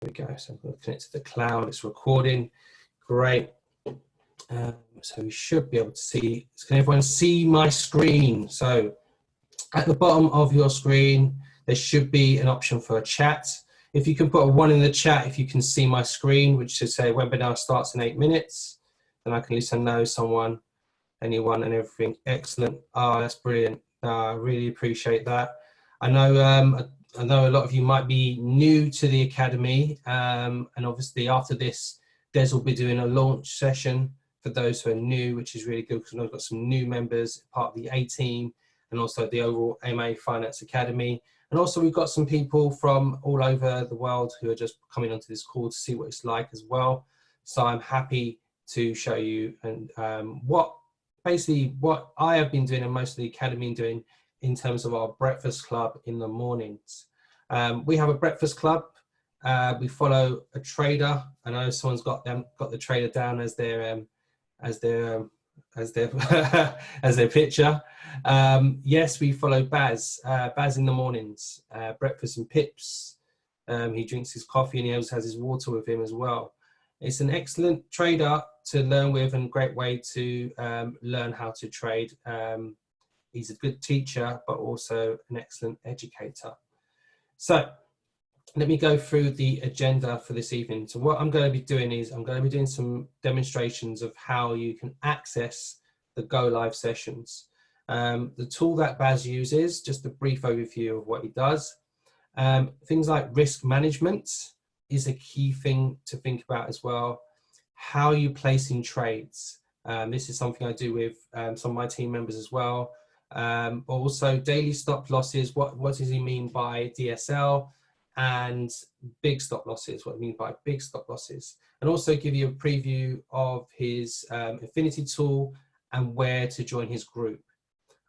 we go. So I'm going to connect to the cloud. It's recording. Great. So we should be able to see. Can everyone see my screen? So at the bottom of your screen, there should be an option for a chat. If you can put a 1 in the chat, if you can see my screen, which should say webinar starts in 8 minutes, then I can at least know someone, anyone and everything. Excellent. Oh, that's brilliant. I really appreciate that. I know a lot of you might be new to the Academy, and obviously after this, Des will be doing a launch session for those who are new, which is really good because I've got some new members, part of the A team, and also the overall MA Finance Academy. And also we've got some people from all over the world who are just coming onto this call to see what it's like as well. So I'm happy to show you and what I have been doing and most of the Academy doing in terms of our breakfast club in the mornings. We have a breakfast club. We follow a trader. I know someone's got the trader down as their as their picture. Yes, we follow Baz. Baz in the mornings, breakfast and pips. He drinks his coffee and he also has his water with him as well. It's an excellent trader to learn with and a great way to learn how to trade. He's a good teacher, but also an excellent educator. So let me go through the agenda for this evening. So what I'm going to be doing is I'm going to be doing some demonstrations of how you can access the Go Live sessions. The tool that Baz uses, just a brief overview of what he does. Things like risk management is a key thing to think about as well. How you placing trades. This is something I do with some of my team members as well. Also daily stop losses. What does he mean by DSL? And big stop losses, what I mean by big stop losses, and also give you a preview of his affinity tool and where to join his group.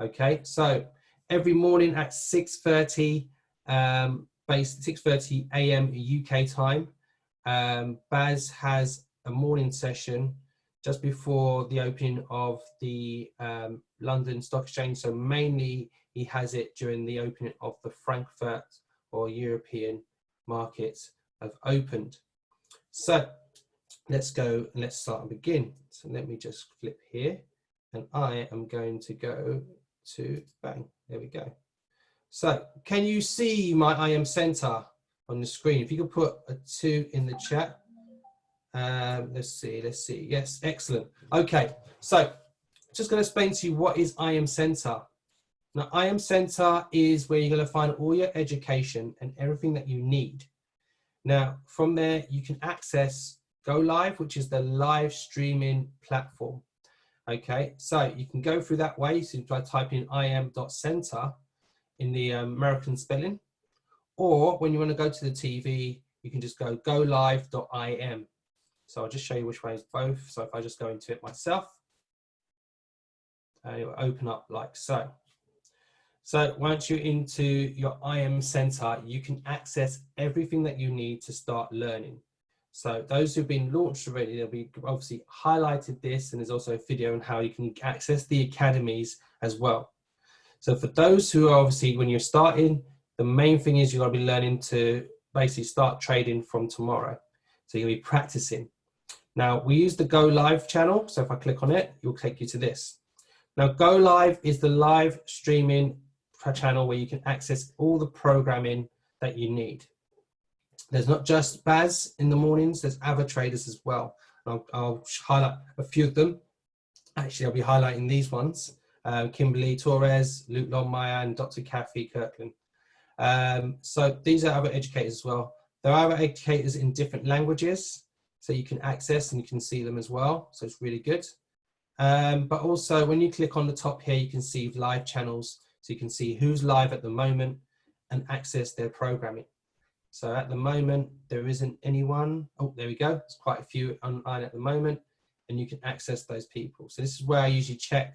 Okay, so every morning at 6:30 6:30 a.m. UK time, Baz has a morning session just before the opening of the London Stock Exchange. So mainly he has it during the opening of the Frankfurt or European markets have opened. So let's go and let's start and begin. So let me just flip here and I am going to go to bang. There we go. So can you see my IM center on the screen? If you could put a 2 in the chat. Let's see. Yes, excellent. Okay, so just going to explain to you what is IM Center. Now, IM Center is where you're going to find all your education and everything that you need. Now, from there, you can access Go Live, which is the live streaming platform. Okay, so you can go through that way. So by typing im.center in the American spelling, or when you want to go to the TV, you can just go golive.im. So I'll just show you which way is both. So if I just go into it myself, it will open up like so. So once you're into your IM Center, you can access everything that you need to start learning. So those who've been launched already, they'll be obviously highlighted this, and there's also a video on how you can access the academies as well. So for those who are obviously, when you're starting, the main thing is you're going to be learning to basically start trading from tomorrow. So you'll be practicing. Now we use the Go Live channel. So if I click on it, it will take you to this. Now Go Live is the live streaming channel where you can access all the programming that you need. There's not just Baz in the mornings, there's other traders as well. I'll highlight a few of them. Actually, I'll be highlighting these ones. Kimberly Torres, Luke Longmire, and Dr. Kathy Kirkland. So these are other educators as well. There are other educators in different languages, so you can access and you can see them as well. So it's really good. But also when you click on the top here, you can see live channels. So you can see who's live at the moment and access their programming. So at the moment, there isn't anyone. Oh, there we go. There's quite a few online at the moment, and you can access those people. So this is where I usually check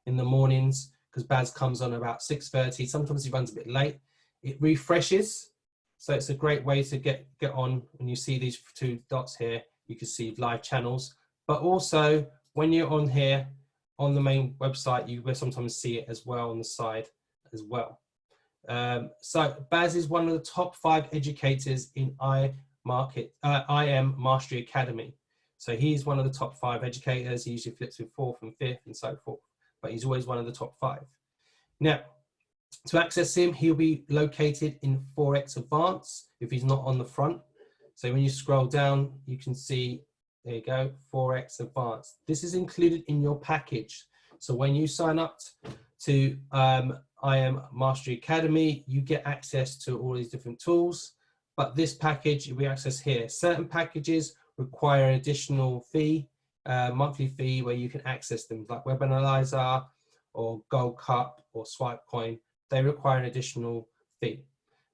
in the mornings, because Baz comes on about 6:30. Sometimes he runs a bit late. It refreshes. So it's a great way to get on. When you see these 2 dots here, you can see live channels. But also when you're on here on the main website, you will sometimes see it as well on the side as well. So Baz is one of the top 5 educators in IM Mastery Academy. So he's one of the top 5 educators. He usually flips with 4th and 5th and so forth, but he's always one of the top 5. Now, to access him, he'll be located in 4X Advanced if he's not on the front. So when you scroll down, you can see, there you go, 4X Advanced. This is included in your package. So when you sign up to IM Mastery Academy, you get access to all these different tools, but this package we access here. Certain packages require an additional fee, monthly fee, where you can access them, like Web Analyzer or Gold Cup or Swipe Coin. They require an additional fee.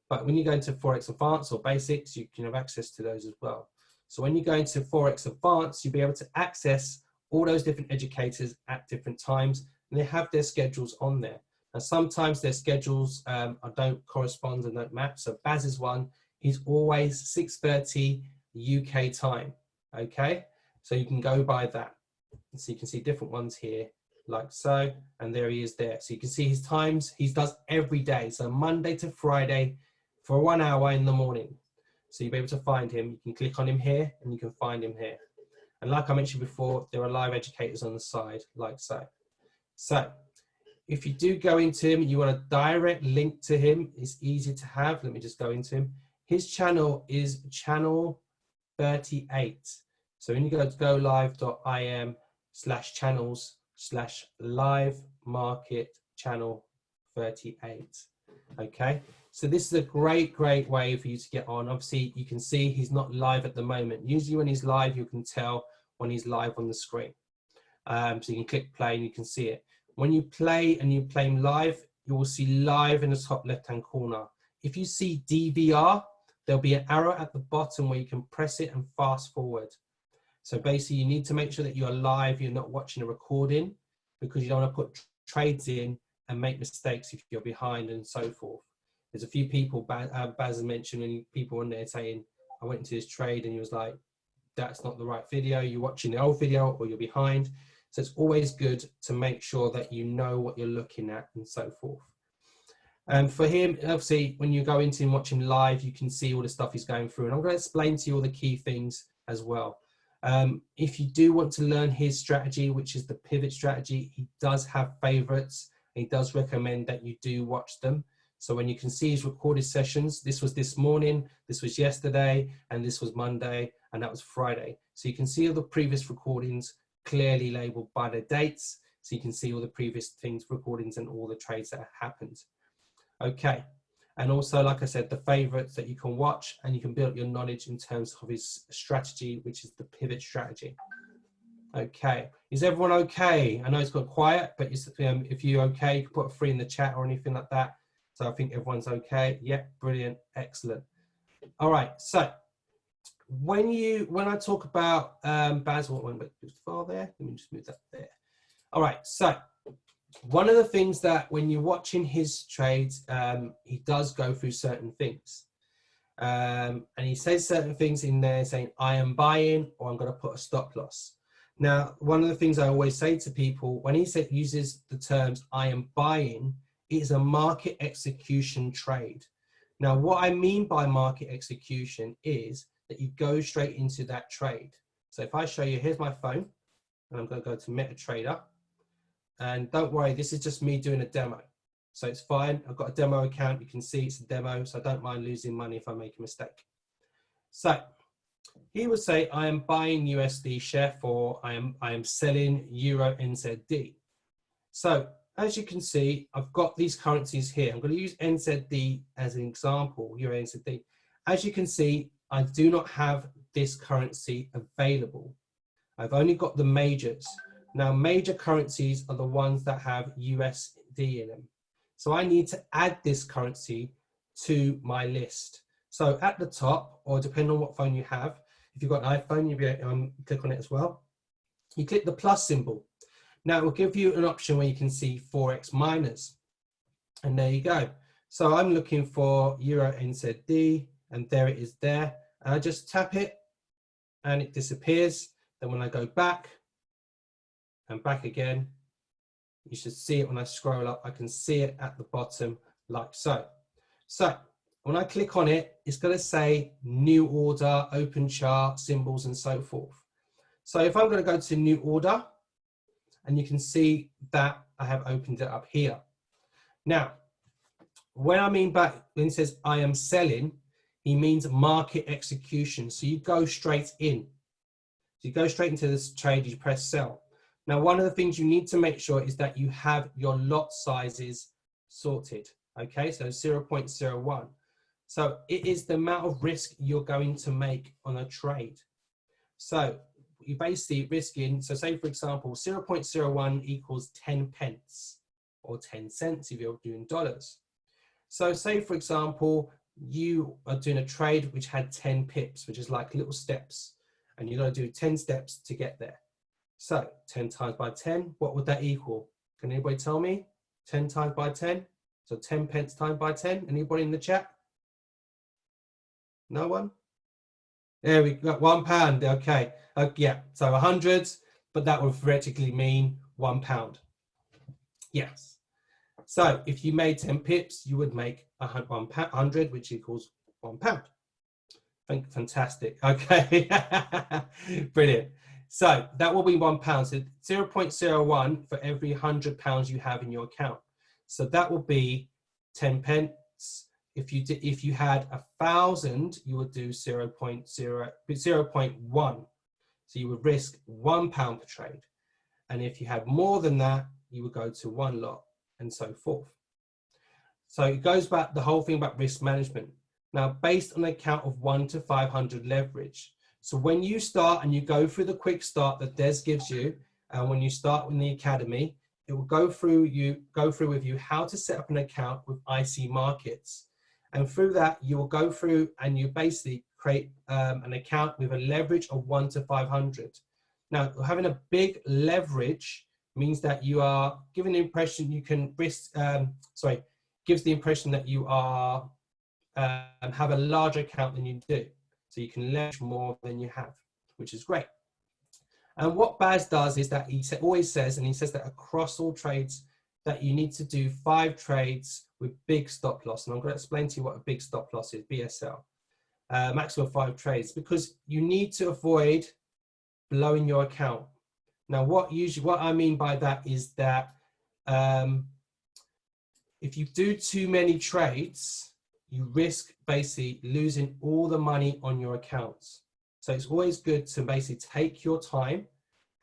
But when you go into 4X Advanced or Basics, you can have access to those as well. So when you go into 4X Advanced, you'll be able to access all those different educators at different times, and they have their schedules on there. Now, sometimes their schedules don't correspond and don't match. So Baz's one, he's always 6:30 UK time, okay? So you can go by that. So you can see different ones here, like so, and there he is there. So you can see his times, he does every day. So Monday to Friday for 1 hour in the morning. So you'll be able to find him. You can click on him here and you can find him here. And like I mentioned before, there are live educators on the side, like so. So if you do go into him, you want a direct link to him, it's easy to have. Let me just go into him. His channel is channel 38. So when you go to golive.im/channels/live market channel 38. Okay, so this is a great way for you to get on. Obviously, you can see he's not live at the moment. Usually when he's live, you can tell when he's live on the screen. So you can click play and you can see it. When you play and you play him live, you will see live in the top left-hand corner. If you see DVR, there'll be an arrow at the bottom where you can press it and fast forward. So basically, you need to make sure that you're live, you're not watching a recording, because you don't want to put trades in and make mistakes if you're behind and so forth. There's a few people, Baz has mentioned, and people on there saying, I went into this trade and he was like, that's not the right video, you're watching the old video or you're behind. So it's always good to make sure that you know what you're looking at and so forth. For him, obviously, when you go into him, watch him live, you can see all the stuff he's going through. And I'm going to explain to you all the key things as well. If you do want to learn his strategy, which is the pivot strategy, he does have favorites. He does recommend that you do watch them. So when you can see his recorded sessions, this was this morning, this was yesterday, and this was Monday, and that was Friday. So you can see all the previous recordings clearly labeled by the dates. So you can see all the previous things, recordings, and all the trades that happened. Okay. And also, like I said, the favorites that you can watch, and you can build your knowledge in terms of his strategy, which is the pivot strategy. Okay, is everyone okay? I know it's got quiet, but if you're okay, you can put a 3 in the chat or anything like that. So I think everyone's okay. Yeah, brilliant, excellent. All right, so when I talk about Baz, what went too far there? Let me just move that there. All right, so one of the things that when you're watching his trades, he does go through certain things. And he says certain things in there saying, I am buying, or I'm going to put a stop loss. Now, one of the things I always say to people, when he uses the terms, I am buying, it is a market execution trade. Now, what I mean by market execution is that you go straight into that trade. So if I show you, here's my phone, and I'm going to go to MetaTrader. And don't worry, this is just me doing a demo. So it's fine. I've got a demo account. You can see it's a demo, so I don't mind losing money if I make a mistake. So he would say, I am buying USD share for, I am selling Euro NZD. So as you can see, I've got these currencies here. I'm going to use NZD as an example, Euro NZD. As you can see, I do not have this currency available. I've only got the majors. Now, major currencies are the ones that have USD in them. So I need to add this currency to my list. So at the top, or depending on what phone you have, if you've got an iPhone, you'll be able to click on it as well. You click the plus symbol. Now it will give you an option where you can see Forex miners. And there you go. So I'm looking for Euro NZD, and there it is there. And I just tap it and it disappears. Then when I go back and back again, you should see it when I scroll up. I can see it at the bottom like so. So When I click on it, it's going to say new order, open chart, symbols, and so forth. So if I'm going to go to new order, and you can see that I have opened it up here. Now, when I mean by when it says I am selling, he means market execution. So you go straight in. So you go straight into this trade, you press sell. Now, one of the things you need to make sure is that you have your lot sizes sorted. Okay, so 0.01. So it is the amount of risk you're going to make on a trade. So you basically risking, so say for example, 0.01 equals 10 pence or 10 cents if you're doing dollars. So say for example, you are doing a trade which had 10 pips, which is like little steps, and you're going to do 10 steps to get there. So 10 times by 10, what would that equal? Can anybody tell me? 10 times by 10? So 10 pence times by 10. Anybody in the chat? No one? There we go, £1. Okay. Yeah, so 100, but that would theoretically mean £1. Yes. So if you made 10 pips, you would make 100, which equals £1. Fantastic. Okay. Brilliant. So that will be £1. So 0.01 for every £100 you have in your account. So that will be 10 pence. If you had 1,000, you would do 0.1. So you would risk £1 per trade. And if you had more than that, you would go to one lot and so forth. So it goes back the whole thing about risk management. Now, based on an account of 1 to 500 leverage. So when you start and you go through the quick start that Des gives you, and when you start in the academy, it will go through with you how to set up an account with IC Markets. And through that, you will go through and you basically create an account with a leverage of 1 to 500. Now, having a big leverage means that you are giving the impression you can risk, gives the impression that you are have a larger account than you do. So you can leverage more than you have, which is great. And what Baz does is that he always says, and he says that across all trades, that you need to do 5 trades with big stop loss. And I'm going to explain to you what a big stop loss is, BSL. Maximum 5 trades, because you need to avoid blowing your account. Now, what I mean by that is that if you do too many trades, you risk basically losing all the money on your accounts. So it's always good to basically take your time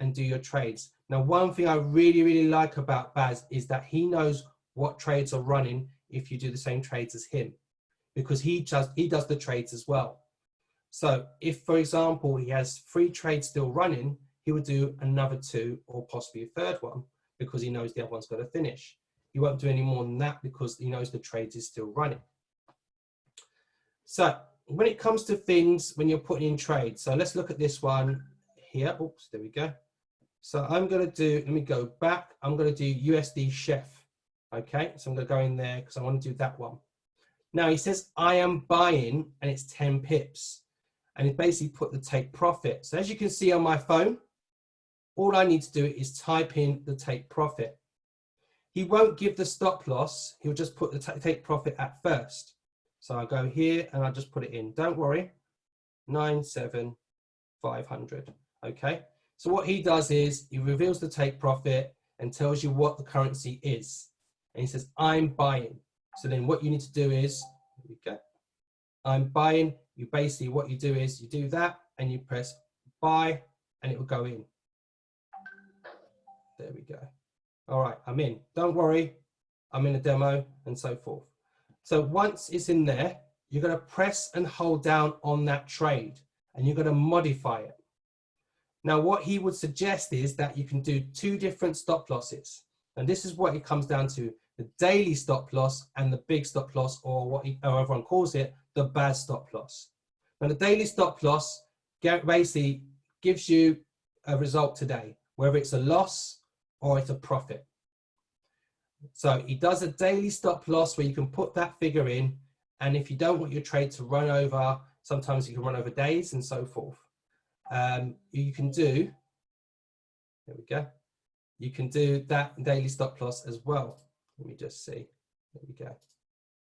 and do your trades. Now, one thing I really, really like about Baz is that he knows what trades are running if you do the same trades as him, because he does the trades as well. So if, for example, he has 3 trades still running, he would do another 2 or possibly a third one because he knows the other one's got to finish. He won't do any more than that because he knows the trades is still running. So when it comes to things, when you're putting in trades, so let's look at this one here. Oops, there we go. So I'm going to do, let me go back. I'm going to do USD Chef. Okay, so I'm going to go in there because I want to do that one. Now he says, I am buying, and it's 10 pips. And he basically put the take profit. So as you can see on my phone, all I need to do is type in the take profit. He won't give the stop loss. He'll just put the take profit at first. So I go here and I just put it in. Don't worry, 97,500. Okay. So what he does is he reveals the take profit and tells you what the currency is. And he says, I'm buying. So then what you need to do is, here we go. I'm buying. You basically, what you do is you do that and you press buy and it will go in. There we go. All right, I'm in. Don't worry, I'm in a demo and so forth. So once it's in there, you're going to press and hold down on that trade and you're going to modify it. Now, what he would suggest is that you can do 2 different stop losses. And this is what it comes down to, the daily stop loss and the big stop loss, or what everyone calls it, the bad stop loss. Now, the daily stop loss basically gives you a result today, whether it's a loss or it's a profit. So he does a daily stop loss where you can put that figure in, and if you don't want your trade to run over, sometimes you can run over days and so forth. You can do, there we go, you can do that daily stop loss as well. Let me just see, there we go.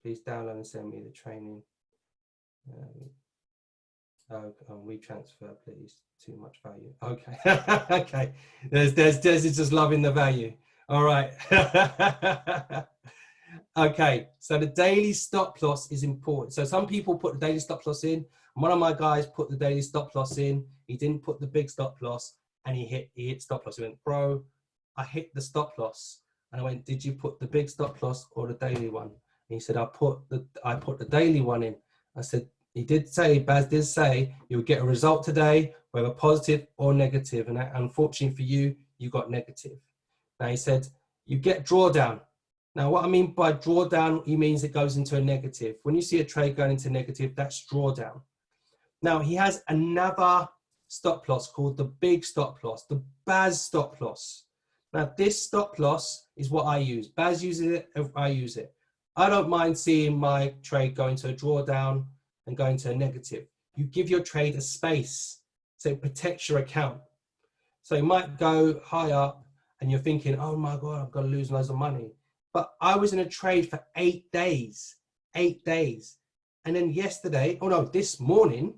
Please download and send me the training. We transfer, please. Too much value. Okay. Okay. There's just loving the value. All right. Okay. So the daily stop loss is important. So some people put the daily stop loss in. One of my guys put the daily stop loss in. He didn't put the big stop loss, and he hit stop loss. He went, bro, I hit the stop loss. And I went, did you put the big stop loss or the daily one? And he said, I put the daily one in. I said, he did say, Baz did say, you'll get a result today, whether positive or negative. And unfortunately for you, you got negative. Now he said, you get drawdown. Now what I mean by drawdown, he means it goes into a negative. When you see a trade going into negative, that's drawdown. Now he has another stop loss called the big stop loss, the Baz stop loss. Now this stop loss is what I use. Baz uses it, I use it. I don't mind seeing my trade go into a drawdown and go into a negative. You give your trade a space, so it protects your account. So you might go high up and you're thinking, oh my God, I'm gonna lose loads of money. But I was in a trade for 8 days. And then yesterday, oh no, this morning,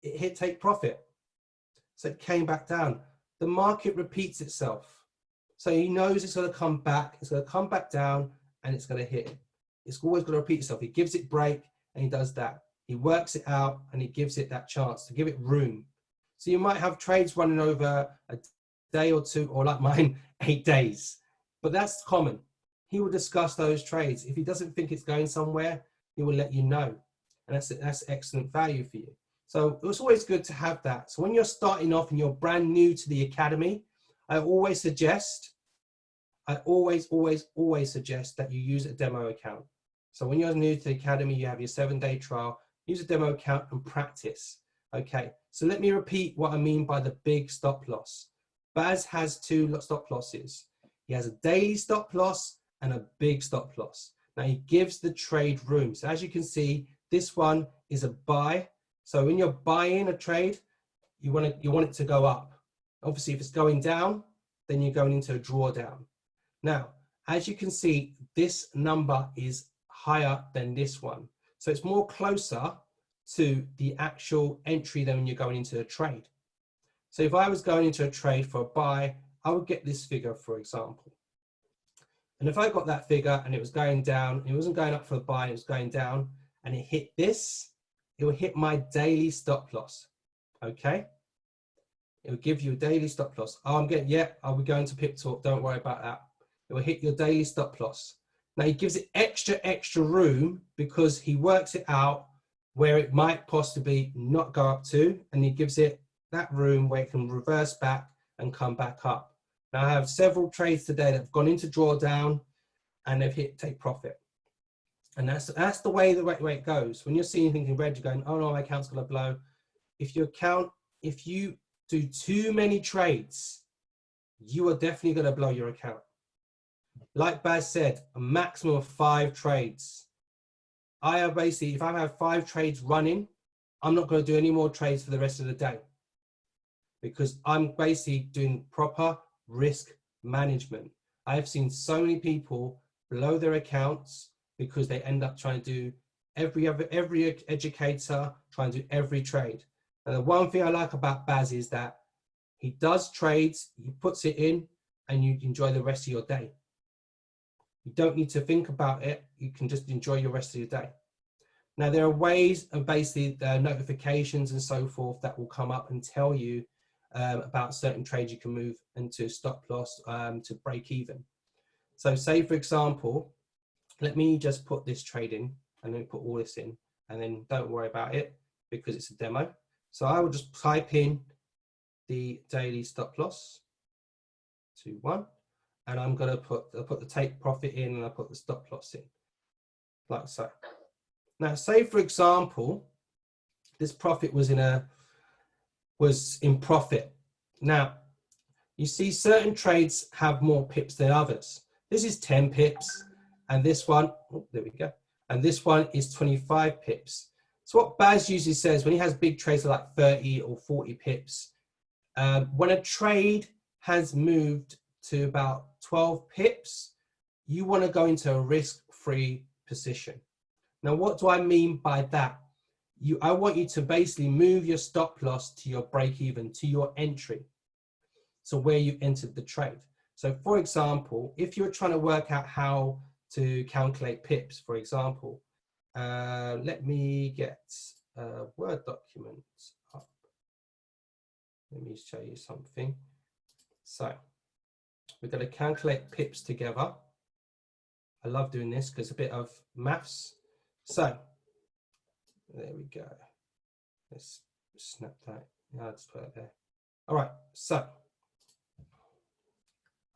it hit take profit. So it came back down. The market repeats itself. So he knows it's gonna come back, it's gonna come back down, and it's gonna hit. It's always gonna repeat itself. He gives it break and he does that. He works it out and he gives it that chance to give it room. So you might have trades running over a day or two, or like mine, 8 days, but that's common. He will discuss those trades. If he doesn't think it's going somewhere, he will let you know. And that's excellent value for you. So it's always good to have that. So when you're starting off and you're brand new to the academy, I always suggest that you use a demo account. So when you're new to the academy, you have your 7-day trial, use a demo account and practice. Okay, so let me repeat what I mean by the big stop loss. Baz has 2 stop losses. He has a daily stop loss and a big stop loss. Now he gives the trade room. So as you can see, this one is a buy. So when you're buying a trade, you want it to go up. Obviously, if it's going down, then you're going into a drawdown. Now, as you can see, this number is higher than this one. So it's more closer to the actual entry than when you're going into a trade. So if I was going into a trade for a buy, I would get this figure, for example. And if I got that figure and it was going down, it wasn't going up for a buy, it was going down, and it hit this, it will hit my daily stop loss. Okay? It will give you a daily stop loss. Oh, I'll be going to Pip Talk, don't worry about that. It will hit your daily stop loss. Now he gives it extra room because he works it out where it might possibly not go up to, and he gives it that room where it can reverse back and come back up. Now I have several trades today that have gone into drawdown and they've hit take profit. And that's the way it goes. When you're seeing things in red, you're going, oh no, my account's gonna blow. If you do too many trades, you are definitely gonna blow your account. Like Baz said, a maximum of 5 trades. I have basically, if I have 5 trades running, I'm not going to do any more trades for the rest of the day because I'm basically doing proper risk management. I have seen so many people blow their accounts because they end up trying to do every educator, trying to do every trade. And the one thing I like about Baz is that he does trades, he puts it in, and you enjoy the rest of your day. You don't need to think about it. You can just enjoy your rest of your day. Now, there are ways of basically notifications and so forth that will come up and tell you about certain trades you can move into stop loss to break even. So say, for example, let me just put this trade in and then put all this in, and then don't worry about it because it's a demo. So I will just type in the daily stop loss to 1. And I'm going to put the take profit in and I put the stop loss in, like so. Now, say for example, this profit was in profit. Now, you see certain trades have more pips than others. This is 10 pips, and this one, oh, there we go, and this one is 25 pips. So what Baz usually says when he has big trades like 30 or 40 pips, when a trade has moved to about 12 pips, you want to go into a risk-free position. Now, what do I mean by that? I want you to basically move your stop loss to your break even, to your entry. So where you entered the trade. So for example, if you're trying to work out how to calculate pips, for example, let me get a Word document up. Let me show you something. So we're going to calculate pips together. I love doing this because it's a bit of maths. So there we go. Let's snap that. I'll just put it there. All right, so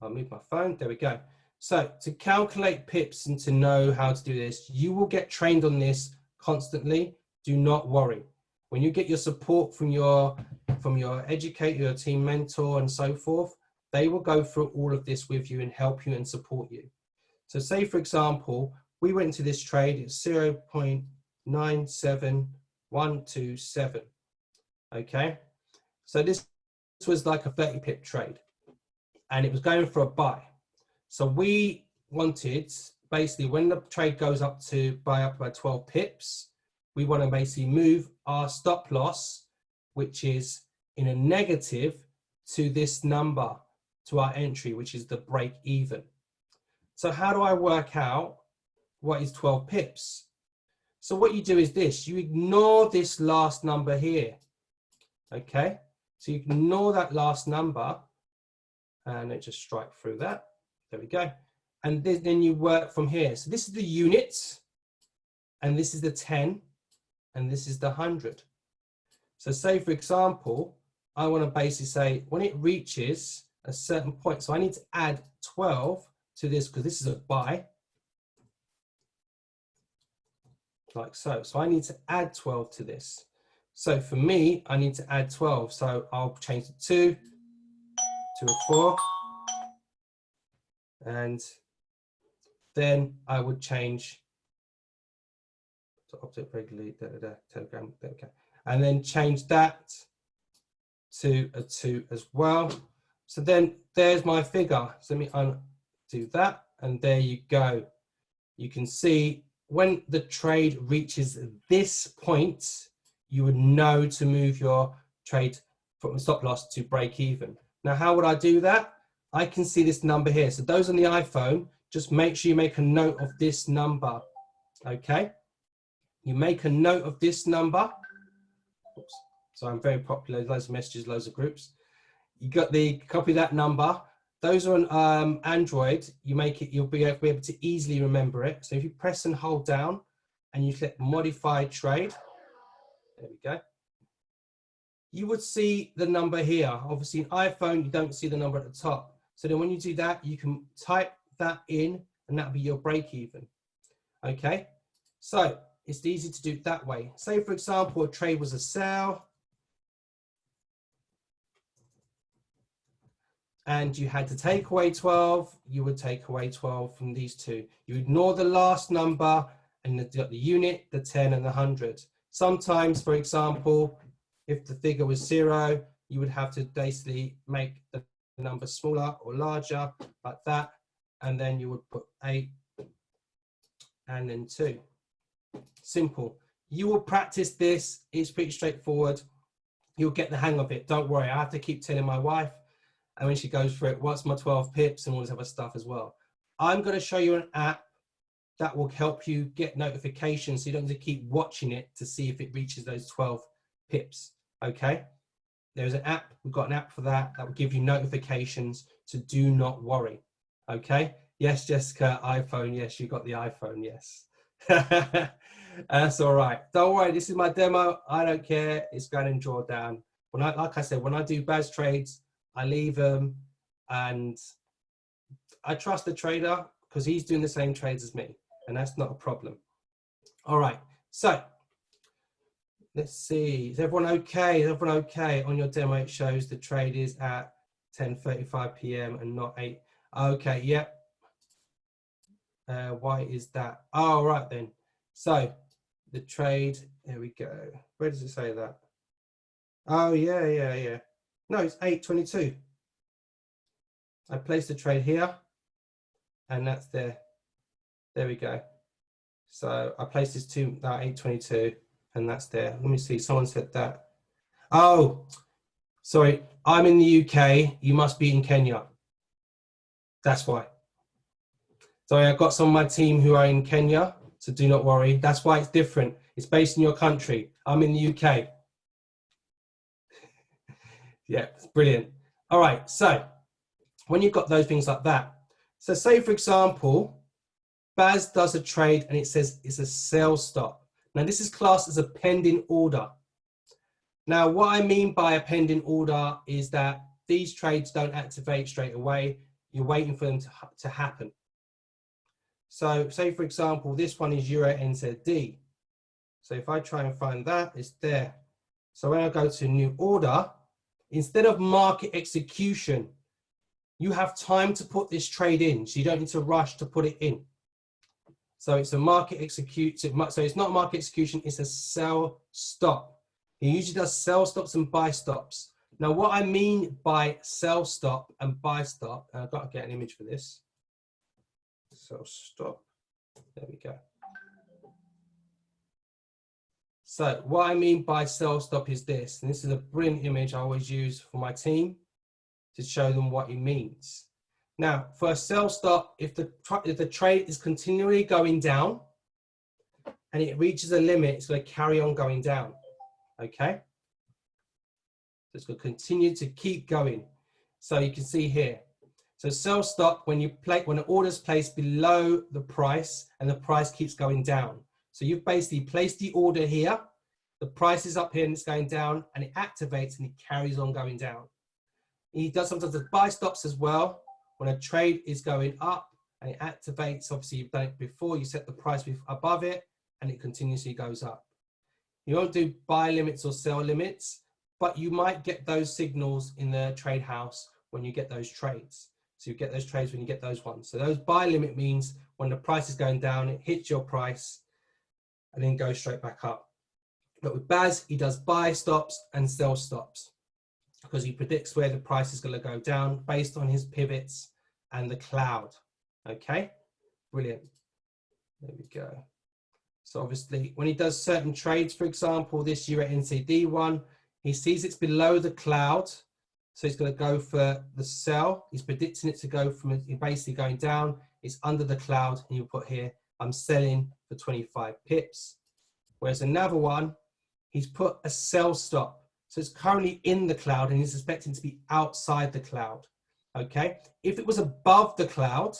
I'll move my phone. There we go. So to calculate pips and to know how to do this, you will get trained on this constantly. Do not worry. When you get your support from your educator, your team mentor, and so forth, they will go through all of this with you and help you and support you. So say, for example, we went into this trade, it's 0.97127. Okay. So this was like a 30 pip trade and it was going for a buy. So we wanted, basically, when the trade goes up to buy up by 12 pips, we want to basically move our stop loss, which is in a negative, to this number, to our entry, which is the break even. So how do I work out what is 12 pips? So what you do is this, you ignore this last number here. Okay, so you ignore that last number and it just strike through that. There we go. And then you work from here. So this is the units, and this is the 10, and this is the 100. So say, for example, I want to basically say when it reaches a certain point, so I need to add 12 to this because this is a buy, like so. So I need to add 12 to this. So for me, I need to add 12. So I'll change the 2 to a 4. And then I would change to object regularly, Telegram, there we go. And then change that to a 2 as well. So then there's my figure. So let me undo that. And there you go. You can see when the trade reaches this point, you would know to move your trade from stop loss to break even. Now, how would I do that? I can see this number here. So those on the iPhone, just make sure you make a note of this number. Okay. You make a note of this number. Oops. So I'm very popular, loads of messages, loads of groups. You got the copy that number. Those are on Android. You make it, you'll be able to easily remember it. So if you press and hold down and you click modify trade, there we go. You would see the number here. Obviously, in iPhone, you don't see the number at the top. So then when you do that, you can type that in and that'll be your break even. Okay, so it's easy to do it that way. Say, for example, a trade was a sell and you had to take away 12, you would take away 12 from these two. You ignore the last number and the unit, the 10 and the 100. Sometimes, for example, if the figure was 0, you would have to basically make the number smaller or larger, like that, and then you would put 8 and then 2. Simple. You will practice this. It's pretty straightforward. You'll get the hang of it. Don't worry. I have to keep telling my wife, and when she goes through it, what's my 12 pips and all this other stuff as well. I'm going to show you an app that will help you get notifications so you don't have to keep watching it to see if it reaches those 12 pips. Okay, there's an app, we've got an app for that will give you notifications, so do not worry. Okay, yes, Jessica, iPhone, yes, you got the iPhone, yes. That's all right, don't worry, this is my demo. I don't care, it's going in drawdown. When like I said, when I do Baz trades, I leave them and I trust the trader because he's doing the same trades as me, and that's not a problem. All right, so let's see, is everyone okay? Is everyone okay? On your demo, it shows the trade is at 10:35 p.m. and not 8. Okay, yep. Why is that? Oh, right then. So the trade, there we go. Where does it say that? Oh, yeah. No, it's 8:22. I placed the trade here and that's there. There we go. So I placed this to that 822 and that's there. Let me see, someone said that. Oh, sorry, I'm in the UK, you must be in Kenya. That's why. Sorry, I've got some of my team who are in Kenya, so do not worry. That's why it's different. It's based in your country. I'm in the UK. Yeah, it's brilliant. All right, so when you've got those things like that, so say for example, Baz does a trade and it says it's a sell stop. Now this is classed as a pending order. Now what I mean by a pending order is that these trades don't activate straight away. You're waiting for them to happen. So say for example, this one is Euro NZD. So if I try and find that, it's there. So when I go to new order, instead of market execution, you have time to put this trade in. So you don't need to rush to put it in. So it's a market execute. So it's not market execution, it's a sell stop. He usually does sell stops and buy stops. Now what I mean by sell stop and buy stop, and I've got to get an image for this. Sell stop, there we go. So what I mean by sell stop is this, and this is a brilliant image I always use for my team to show them what it means. Now, for a sell stop, if the trade is continually going down and it reaches a limit, it's going to carry on going down, okay? So it's going to continue to keep going. So you can see here. So sell stop, when the order's placed below the price and the price keeps going down. So you've basically placed the order here, the price is up here and it's going down, and it activates and it carries on going down. He does sometimes the buy stops as well. When a trade is going up and it activates, obviously you've done it before, you set the price above it and it continuously goes up. You won't do buy limits or sell limits, but you might get those signals in the trade house when you get those trades. So you get those trades when you get those ones. So those buy limit means when the price is going down, it hits your price and then goes straight back up. But with Baz, he does buy stops and sell stops because he predicts where the price is going to go down based on his pivots and the cloud. Okay, brilliant. There we go. So obviously when he does certain trades, for example, this Euro NZD one, he sees it's below the cloud. So he's going to go for the sell. He's predicting it to go from basically going down. It's under the cloud and you put here, I'm selling for 25 pips. Whereas another one, he's put a sell stop. So it's currently in the cloud and he's expecting to be outside the cloud, okay? If it was above the cloud,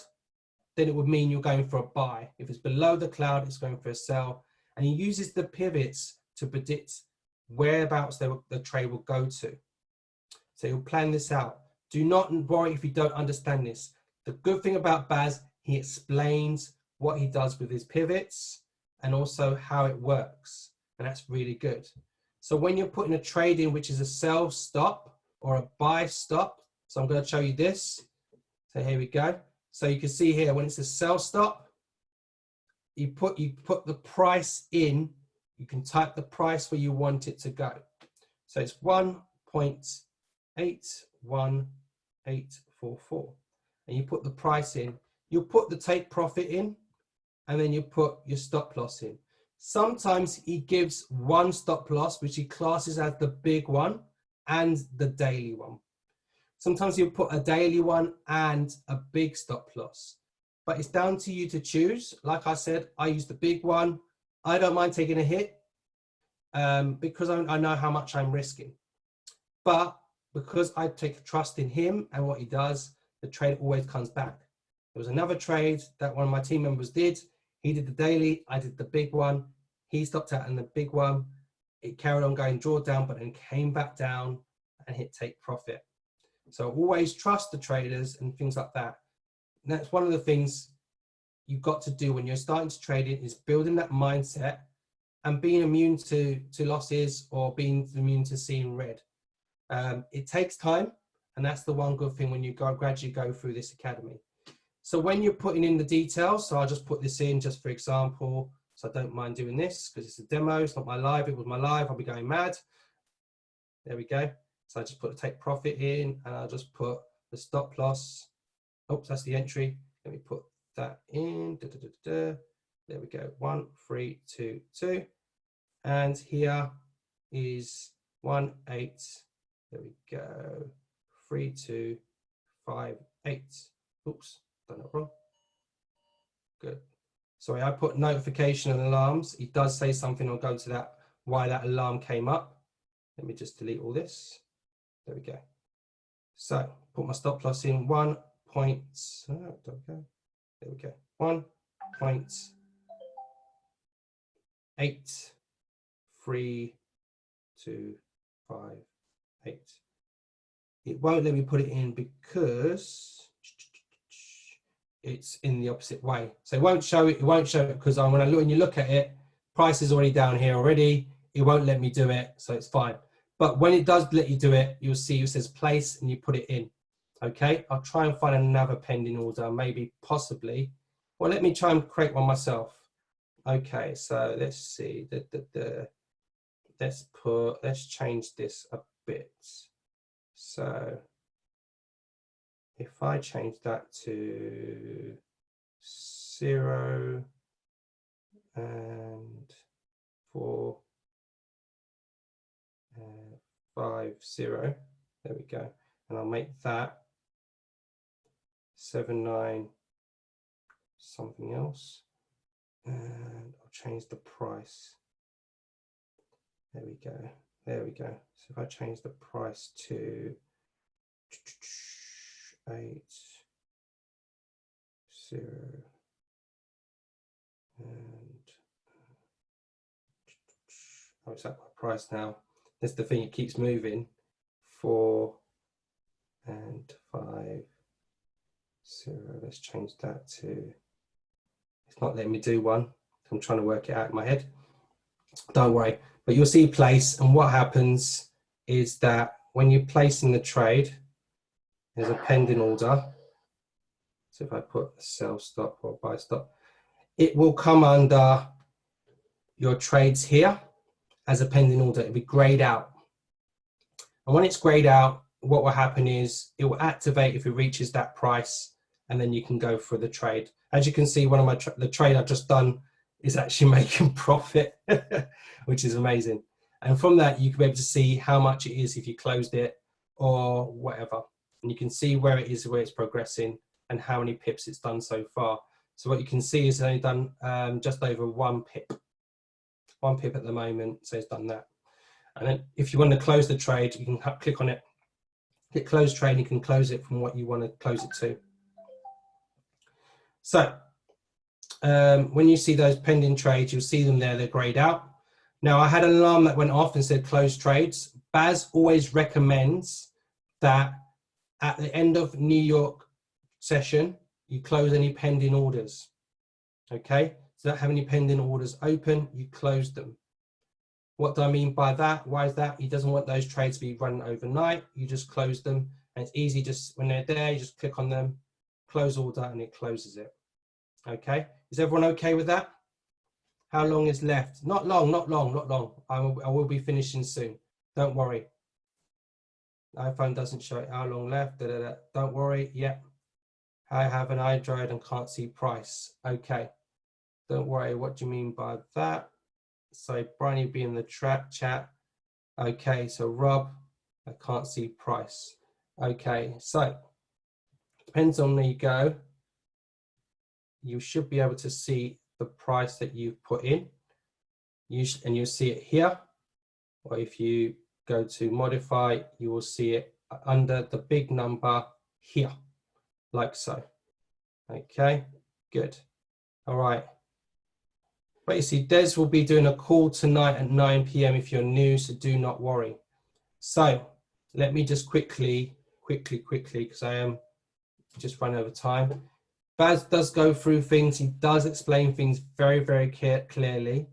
then it would mean you're going for a buy. If it's below the cloud, it's going for a sell. And he uses the pivots to predict whereabouts the trade will go to. So he'll plan this out. Do not worry if you don't understand this. The good thing about Baz, he explains what he does with his pivots and also how it works. And that's really good. So when you're putting a trade in, which is a sell stop or a buy stop, so I'm going to show you this. So here we go. So you can see here, when it's a sell stop, you put the price in, you can type the price where you want it to go. So it's 1.81844. And you put the price in, you put the take profit in, and then you put your stop loss in. Sometimes he gives one stop loss, which he classes as the big one and the daily one. Sometimes he'll put a daily one and a big stop loss, but it's down to you to choose. Like I said, I use the big one. I don't mind taking a hit because I know how much I'm risking, but because I take trust in him and what he does, the trade always comes back. There was another trade that one of my team members did. He did the daily, I did the big one. He stopped out in the big one. It carried on going drawdown, but then came back down and hit take profit. So always trust the traders and things like that. And that's one of the things you've got to do when you're starting to trade it, is building that mindset and being immune to losses or being immune to seeing red. It takes time, and that's the one good thing when you gradually go through this academy. So when you're putting in the details, so I'll just put this in just for example, so I don't mind doing this because it's a demo, it's not my live. If it was my live, I'll be going mad. There we go. So I just put a take profit in and I'll just put the stop loss. Oops, that's the entry. Let me put that in. There we go, 1, 3, 2, 2. And here is 1, 8. There we go, 3, 2, 5, 8. Oops, done that wrong. Good. Sorry, I put notification and alarms. It does say something. I'll go to that, why that alarm came up. Let me just delete all this. There we go. So put my stop loss in 1 point. Oh, don't go. There we go. 1.8325. It won't let me put it in because it's in the opposite way. So it won't show it. It won't show it because when you look at it, price is already down here already. It won't let me do it, so it's fine. But when it does let you do it, you'll see it says place and you put it in. Okay, I'll try and find another pending order, maybe possibly. Well, let me try and create one myself. Okay, so let's see. Let's change this a bit. So if I change that to 0 and 4 5 0, there we go, and I'll make that 7 9 something else, and I'll change the price. There we go. There we go. So if I change the price to 8 0 and oh, it's at my price now. That's the thing, it keeps moving. 4 and 5 0. Let's change that to, it's not letting me do one. I'm trying to work it out in my head. Don't worry, but you'll see place, and what happens is that when you're placing the trade, there's a pending order. So if I put a sell stop or buy stop, it will come under your trades here as a pending order. It'll be grayed out. And when it's grayed out, what will happen is it will activate if it reaches that price, and then you can go for the trade. As you can see, one of my the trade I've just done is actually making profit, which is amazing. And from that, you can be able to see how much it is if you closed it or whatever. And you can see where it is, where it's progressing, and how many pips it's done so far. So what you can see is it's only done just over 1 pip. 1 pip at the moment, so it's done that. And then if you want to close the trade, you can click on it, hit close trade, you can close it from what you want to close it to. So when you see those pending trades, you'll see them there, they're grayed out. Now I had an alarm that went off and said close trades. Baz always recommends that at the end of New York session, you close any pending orders. Okay, so don't have any pending orders open, you close them. What do I mean by that? Why is that? He doesn't want those trades to be running overnight. You just close them, and it's easy. Just when they're there, you just click on them, close order, and it closes it. Okay, is everyone okay with that? How long is left? Not long, not long, not long. I will be finishing soon. Don't worry. iPhone doesn't show how long left. Don't worry. Yep. I have an Android and can't see price. Okay. Don't worry. What do you mean by that? So Brian, you'll be in the chat. Okay. So Rob, I can't see price. Okay. So depends on where you go. You should be able to see the price that you've put in. And you'll see it here. Or if you go to modify, you will see it under the big number here, like so. Okay, good. All right. Basically, Des will be doing a call tonight at 9 p.m. if you're new, so do not worry. So let me just quickly, because I am just running over time. Baz does go through things. He does explain things very, very clearly.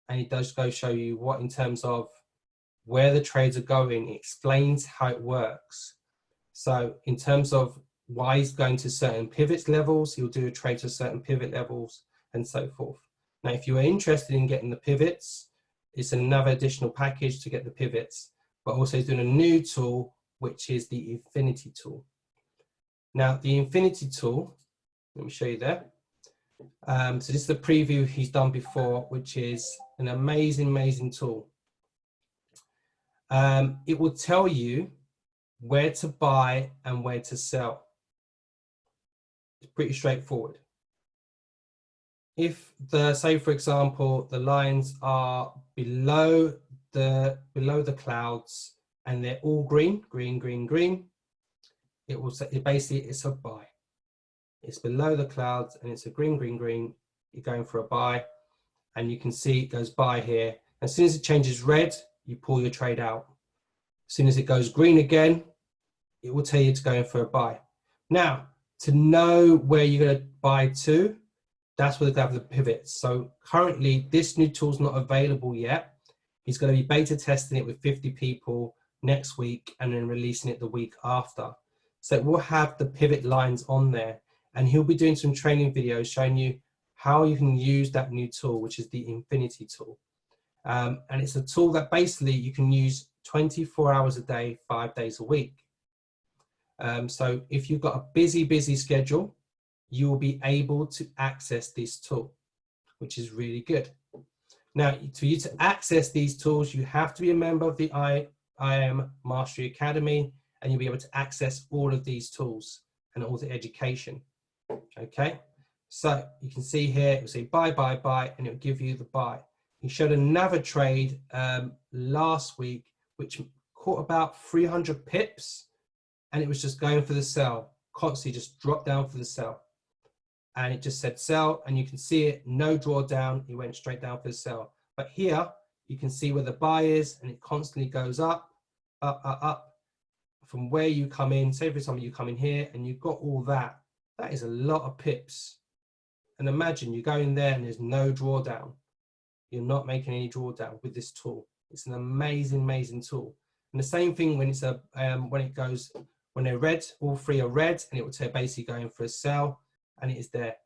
And he does go show you what in terms of where the trades are going. He explains how it works. So in terms of why he's going to certain pivots levels, he'll do a trade to certain pivot levels and so forth. Now, if you are interested in getting the pivots, it's another additional package to get the pivots, but also he's doing a new tool, which is the Infinity tool. Now, the Infinity tool, let me show you there. So this is the preview he's done before, which is an amazing, amazing tool. It will tell you where to buy and where to sell. It's pretty straightforward. If say for example, the lines are below the clouds and they're all green, green, green, green, it will say basically it's a buy. It's below the clouds and it's a green, green, green. You're going for a buy, and you can see it goes buy here. As soon as it changes red, you pull your trade out. As soon as it goes green again, it will tell you to go in for a buy. Now, to know where you're going to buy to, that's where they have the pivots. So currently, this new tool's not available yet. He's going to be beta testing it with 50 people next week and then releasing it the week after. So it will have the pivot lines on there, and he'll be doing some training videos showing you how you can use that new tool, which is the Infinity tool. And it's a tool that basically you can use 24 hours a day, 5 days a week. So if you've got a busy schedule, you will be able to access this tool, which is really good. Now, for you to access these tools, you have to be a member of the IM Mastery Academy, and you'll be able to access all of these tools and all the education. Okay, so you can see here, it will say buy, buy, buy, and it will give you the buy. He showed another trade last week, which caught about 300 pips, and it was just going for the sell, constantly just dropped down for the sell. And it just said sell, and you can see it, no drawdown, it went straight down for the sell. But here, you can see where the buy is, and it constantly goes up, up, up, up. From where you come in, say for example, you come in here, and you've got all that. That is a lot of pips. And imagine you go in there and there's no drawdown. You're not making any drawdown with this tool. It's an amazing, amazing tool. And the same thing when it's a when they're red, all three are red, and it will say basically going for a sell, and it is there.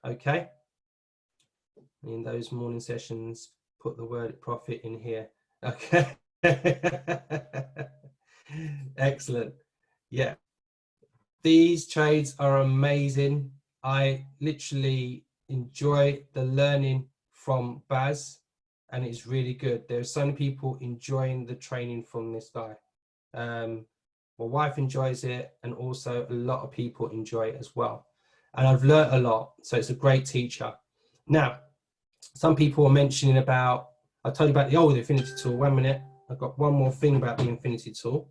Okay. In those morning sessions, put the word profit in here. Okay. Excellent. Yeah. These trades are amazing. I literally enjoy the learning from Baz, and it's really good. There's so many people enjoying the training from this guy. My wife enjoys it, and also a lot of people enjoy it as well. And I've learned a lot, so it's a great teacher. Now, some people are mentioning about, I told you about the Infinity tool. 1 minute, I've got one more thing about the Infinity tool.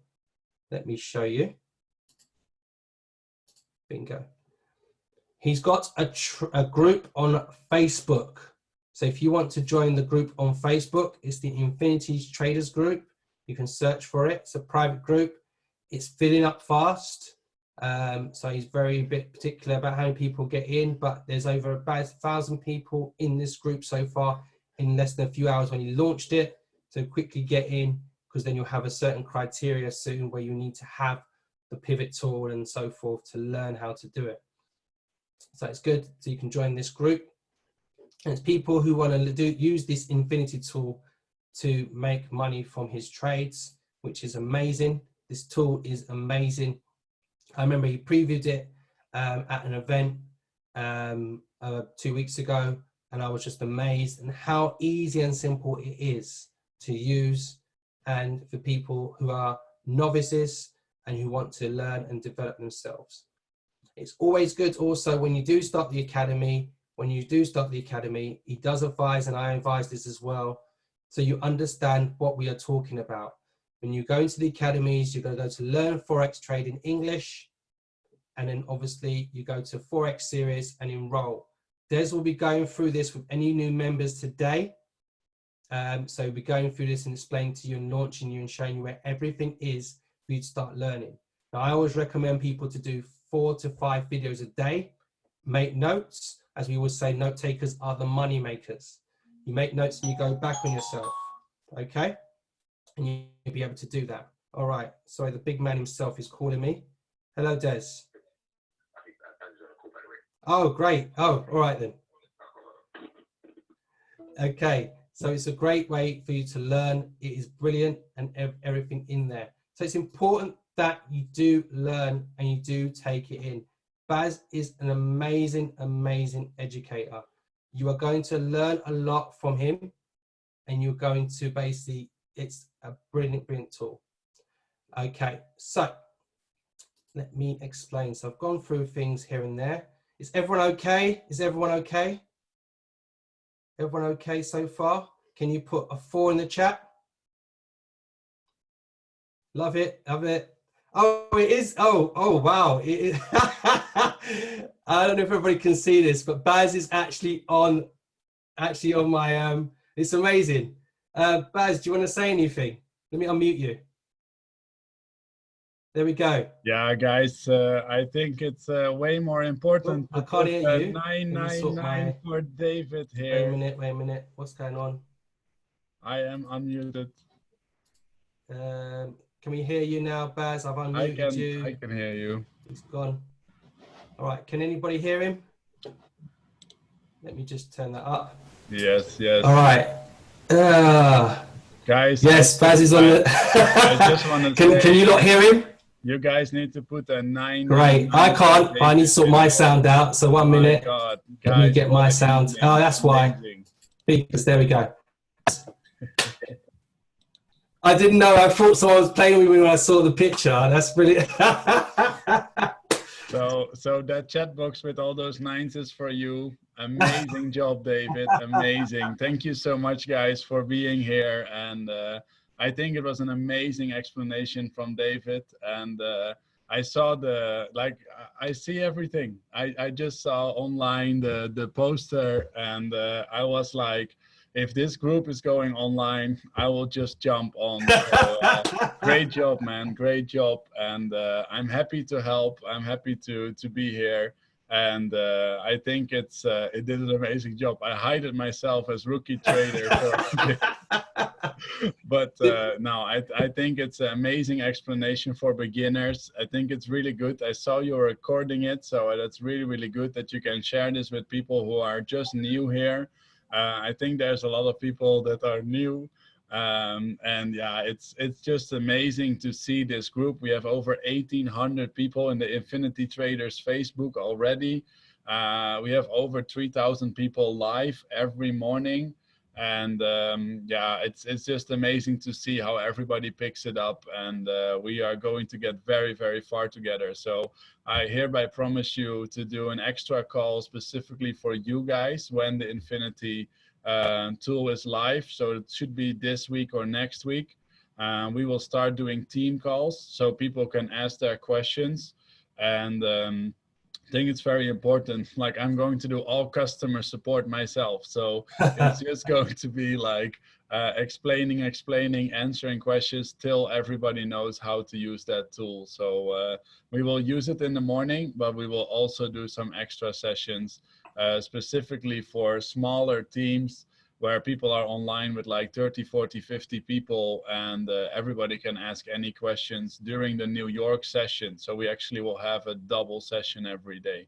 Let me show you. Bingo. He's got a group on Facebook. So if you want to join the group on Facebook, it's the Infinity Traders group. You can search for it. It's a private group. It's filling up fast. So he's very particular about how many people get in, but there's over about 1,000 people in this group so far in less than a few hours when he launched it. So quickly get in, because then you'll have a certain criteria soon where you need to have the pivot tool and so forth to learn how to do it. So it's good. So you can join this group. And it's people who want to use this Infinity tool to make money from his trades, which is amazing. This tool is amazing. I remember he previewed it at an event 2 weeks ago, and I was just amazed at how easy and simple it is to use, and for people who are novices and who want to learn and develop themselves. It's always good also when you do start the academy, he does advise, and I advise this as well, so you understand what we are talking about. When you go into the academies, you're going to go to learn Forex trade in English, and then obviously you go to Forex series and enroll. Des will be going through this with any new members today. So we'll be going through this and explaining to you and launching you and showing you where everything is for you to start learning. Now, I always recommend people to do 4 to 5 videos a day. Make notes. As we always say, note takers are the money makers. You make notes and you go back on yourself. Okay? And you'll be able to do that. All right. Sorry, the big man himself is calling me. Hello, Des. Oh, great. Oh, all right then. Okay. So it's a great way for you to learn. It is brilliant, and everything in there. So it's important that you do learn and you do take it in. Baz is an amazing, amazing educator. You are going to learn a lot from him, and you're going to basically, it's a brilliant, brilliant tool. Okay, so let me explain. So I've gone through things here and there. Is everyone okay? Is everyone okay? Everyone okay so far? Can you put a 4 in the chat? Love it, love it. Oh, it is. Oh, wow. It is. I don't know if everybody can see this, but Baz is actually on my, it's amazing. Baz, do you want to say anything? Let me unmute you. There we go. Yeah, guys, I think it's way more important I to can't put hear you. 999 for David here. Wait a minute. What's going on? I am unmuted. Can we hear you now, Baz? I've unmuted you. I can hear you. He's gone. All right, can anybody hear him? Let me just turn that up. Yes, yes. All right. Guys. Yes, Baz is on the... I just want to say, can you not hear him? You guys need to put a 9. Great. I can't. I need to sort my sound out. So 1 minute. God. Guys, let me get my sound. Oh, that's why. Because there we go. I didn't know. I thought someone was playing with me when I saw the picture. That's brilliant. So that chat box with all those 9s is for you. Amazing job, David. Amazing. Thank you so much, guys, for being here. And I think it was an amazing explanation from David. And I saw I see everything. I just saw online the poster, and I was like, if this group is going online, I will just jump on. So, great job, man. Great job. And I'm happy to help. I'm happy to be here. And I think it did an amazing job. I hide it myself as rookie trader. But no, I think it's an amazing explanation for beginners. I think it's really good. I saw you recording it, so that's really, really good that you can share this with people who are just new here. I think there's a lot of people that are new, and yeah, it's just amazing to see this group. We have over 1,800 people in the Infinity Traders Facebook already. We have over 3,000 people live every morning. And yeah, it's just amazing to see how everybody picks it up, and we are going to get very, very far together. So I hereby promise you to do an extra call specifically for you guys when the Infinity tool is live. So it should be this week or next week. We will start doing team calls so people can ask their questions. And I think it's very important. Like, I'm going to do all customer support myself. So it's just going to be like explaining, answering questions till everybody knows how to use that tool. So we will use it in the morning, but we will also do some extra sessions specifically for smaller teams where people are online with like 30, 40, 50 people, and everybody can ask any questions during the New York session. So we actually will have a double session every day.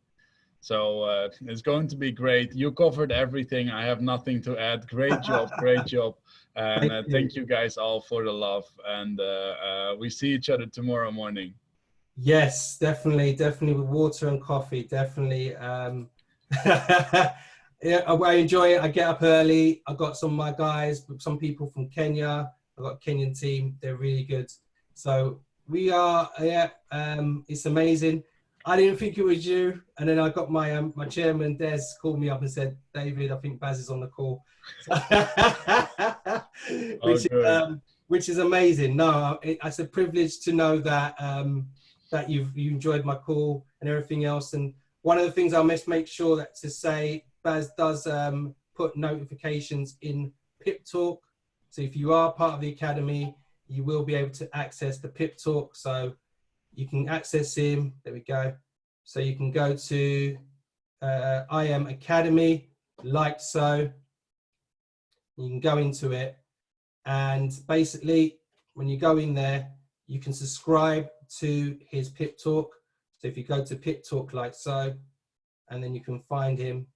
So it's going to be great. You covered everything. I have nothing to add. Great job, great job. And thank you guys all for the love. And we see each other tomorrow morning. Yes, definitely with water and coffee, definitely. Yeah, I enjoy it. I get up early. I've got some of my guys, some people from Kenya. I've got a Kenyan team. They're really good. So we are, yeah, it's amazing. I didn't think it was you. And then I got my my chairman, Des, called me up and said, David, I think Baz is on the call. Which is amazing. No, it's a privilege to know that that you enjoyed my call and everything else. And one of the things I must make sure that to say, Baz does put notifications in Pip Talk. So if you are part of the Academy, you will be able to access the Pip Talk. So you can access him. There we go. So you can go to I Am Academy, like so. You can go into it. And basically, when you go in there, you can subscribe to his Pip Talk. So if you go to Pip Talk like so, and then you can find him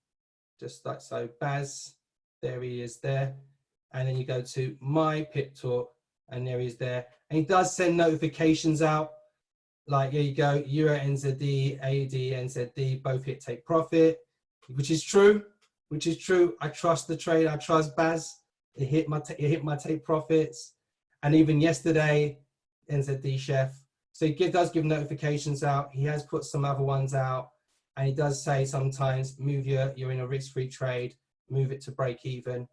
just like so, Baz, there he is there. And then you go to my Pip Talk, and there he is there. And he does send notifications out. like, here you go, Euro NZD, AUD, NZD, both hit take profit, which is true, I trust the trade, I trust Baz. It hit my take profits. And even yesterday, NZD Chef. So he does give notifications out. He has put some other ones out. And he does say sometimes, you're in a risk-free trade, move it to break even.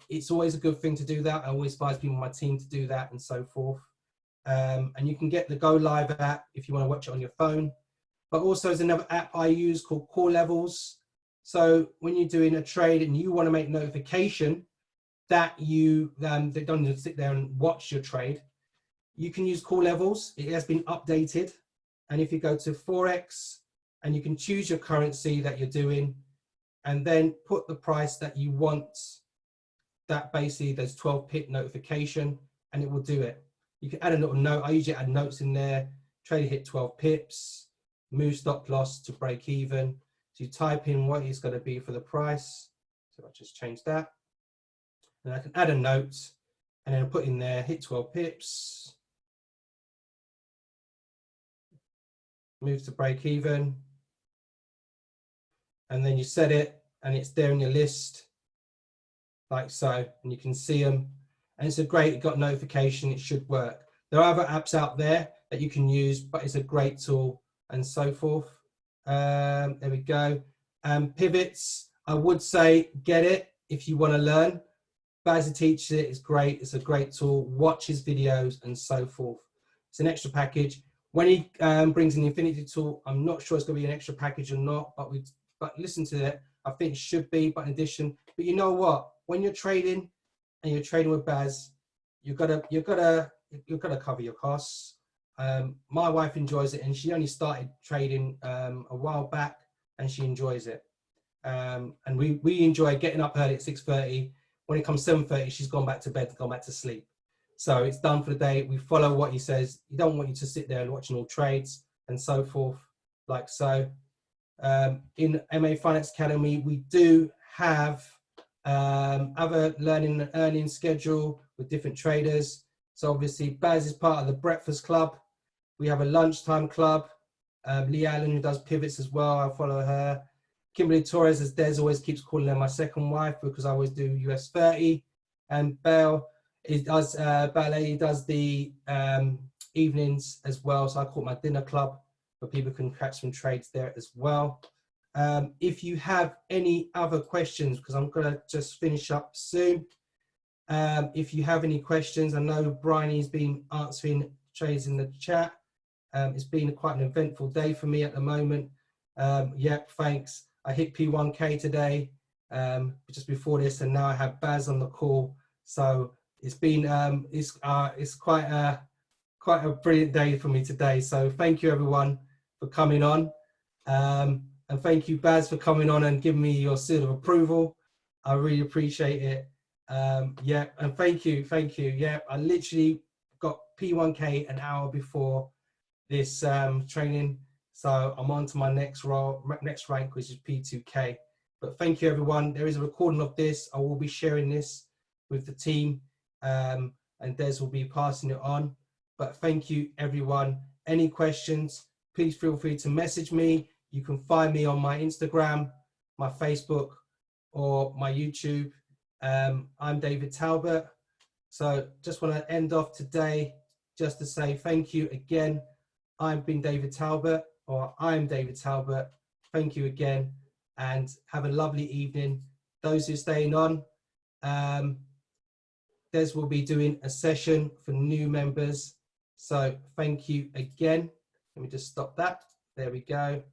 It's always a good thing to do that. I always advise people on my team to do that and so forth. And you can get the Go Live app if you want to watch it on your phone. But also there's another app I use called Core Levels. So when you're doing a trade and you want to make notification that you they don't just sit there and watch your trade, you can use Core Levels. It has been updated. And if you go to Forex and you can choose your currency that you're doing and then put the price that you want, that basically there's 12 pip notification and it will do it. You can add a little note. I usually add notes in there. Trade hit 12 pips, move stop loss to break even. So you type in what it's going to be for the price. So I just change that. And I can add a note and then put in there, hit 12 pips, move to break even. And then you set it and it's there in your list like so, and you can see them. And it's a great, it got notification, it should work. There are other apps out there that you can use, but it's a great tool and so forth. There we go. Pivots, I would say get it if you want to learn. Baz teaches it, it's great, it's a great tool. Watch his videos and so forth. It's an extra package. When he brings in the Infinity tool, I'm not sure it's going to be an extra package or not, but listen to it. I think it should be, but in addition. But you know what? When you're trading and you're trading with Baz, you've got to cover your costs. My wife enjoys it, and she only started trading a while back, and she enjoys it. And we enjoy getting up early at 6:30. When it comes 7:30, she's gone back to bed, gone back to sleep. So it's done for the day. We follow what he says. He don't want you to sit there and watching all trades and so forth, like so. In MA Finance Academy, we do have other learning and earning schedule with different traders. So obviously Baz is part of the Breakfast Club. We have a lunchtime club. Lee Allen, who does pivots as well, I follow her. Kimberly Torres, as Des always keeps calling her my second wife because I always do US 30. And Belle, he does ballet, he does the evenings as well. So I call it my dinner club where people can catch some trades there as well. If you have any other questions, because I'm going to just finish up soon. If you have any questions, I know Bryony's been answering trades in the chat. It's been quite an eventful day for me at the moment. Yep, thanks. I hit P1K today, just before this, and now I have Baz on the call. So it's been it's quite a brilliant day for me today. So thank you everyone for coming on, and thank you Baz for coming on and giving me your seal of approval. I really appreciate it. Yeah, and thank you. Yeah, I literally got P1K an hour before this training. So I'm on to my next rank, which is P2K. But thank you, everyone. There is a recording of this. I will be sharing this with the team, and Des will be passing it on. But thank you, everyone. Any questions, please feel free to message me. You can find me on my Instagram, my Facebook, or my YouTube. I'm David Talbot. So just want to end off today just to say thank you again. I'm David Talbot. Thank you again, and have a lovely evening. Those who are staying on, Des will be doing a session for new members. So thank you again. Let me just stop that. There we go.